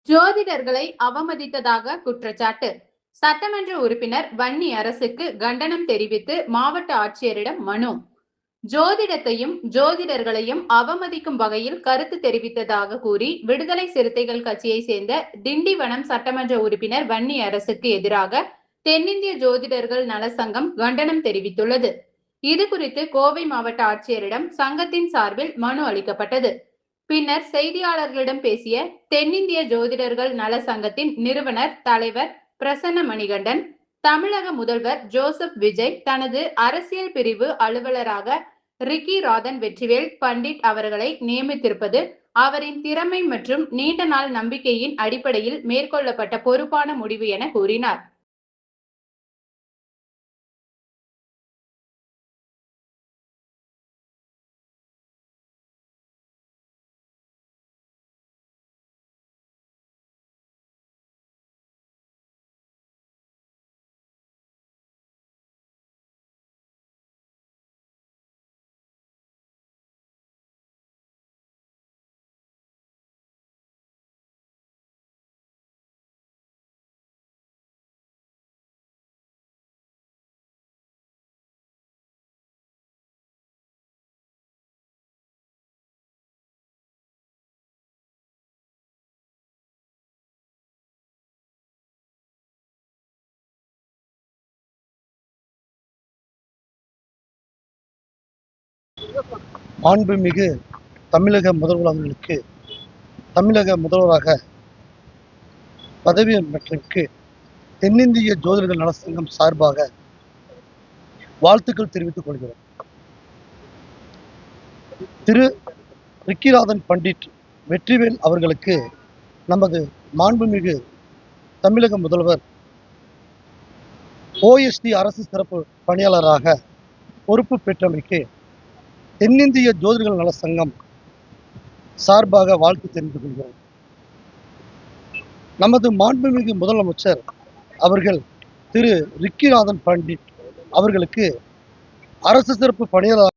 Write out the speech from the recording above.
ஜோதிடர்களை அவமதித்ததாக குற்றச்சாட்டு. சட்டமன்ற உறுப்பினர் வன்னி அரசுக்கு கண்டனம் தெரிவித்து மாவட்ட ஆட்சியரிடம் மனு. ஜோதிடத்தையும் ஜோதிடர்களையும் அவமதிக்கும் வகையில் கருத்து தெரிவித்ததாக கூறி விடுதலை சிறுத்தைகள் கட்சியை சேர்ந்த திண்டிவனம் சட்டமன்ற உறுப்பினர் வன்னி அரசுக்கு எதிராக தென்னிந்திய ஜோதிடர்கள் நல சங்கம் கண்டனம் தெரிவித்துள்ளது. இதுகுறித்து கோவை மாவட்ட ஆட்சியரிடம் சங்கத்தின் சார்பில் மனு அளிக்கப்பட்டது. பின்னர் செய்தியாளர்களிடம் பேசிய தென்னிந்திய ஜோதிடர்கள் நல சங்கத்தின் நிறுவனர் தலைவர் பிரசன்ன மணிகண்டன், தமிழக முதல்வர் ஜோசப் விஜய் தனது அரசியல் பிரிவு அலுவலராக ரிக்கி ராதன் வெற்றிவேல் பண்டிட் அவர்களை நியமித்திருப்பது அவரின் திறமை மற்றும் நீண்ட நாள் நம்பிக்கையின் அடிப்படையில் மேற்கொள்ளப்பட்ட பொறுப்பான முடிவு என கூறினார். மாண்புமிகு தமிழக முதல்வர் அவர்களுக்கு தமிழக முதல்வராக பதவியேற்றதற்கு தென்னிந்திய ஜோதிடர்கள் நல சங்கம் சார்பாக வாழ்த்துக்கள் தெரிவித்துக் கொள்கிறோம். திரு ரிக்கிராதன் பண்டிட் வெற்றிவேல் அவர்களுக்கு நமது மாண்புமிகு தமிழக முதல்வர் OSD அரசு சிறப்பு பணியாளராக பொறுப்பு பெற்றமைக்கு தென்னிந்திய ஜோதிடர்கள் நல சங்கம் சார்பாக வாழ்த்து தெரிவித்துக் கொள்கிறோம். நமது மாண்புமிகு முதலமைச்சர் அவர்கள் திரு ரிக்கிராதன் பண்டிட் அவர்களுக்கு அரசு சிறப்பு பணியாளர்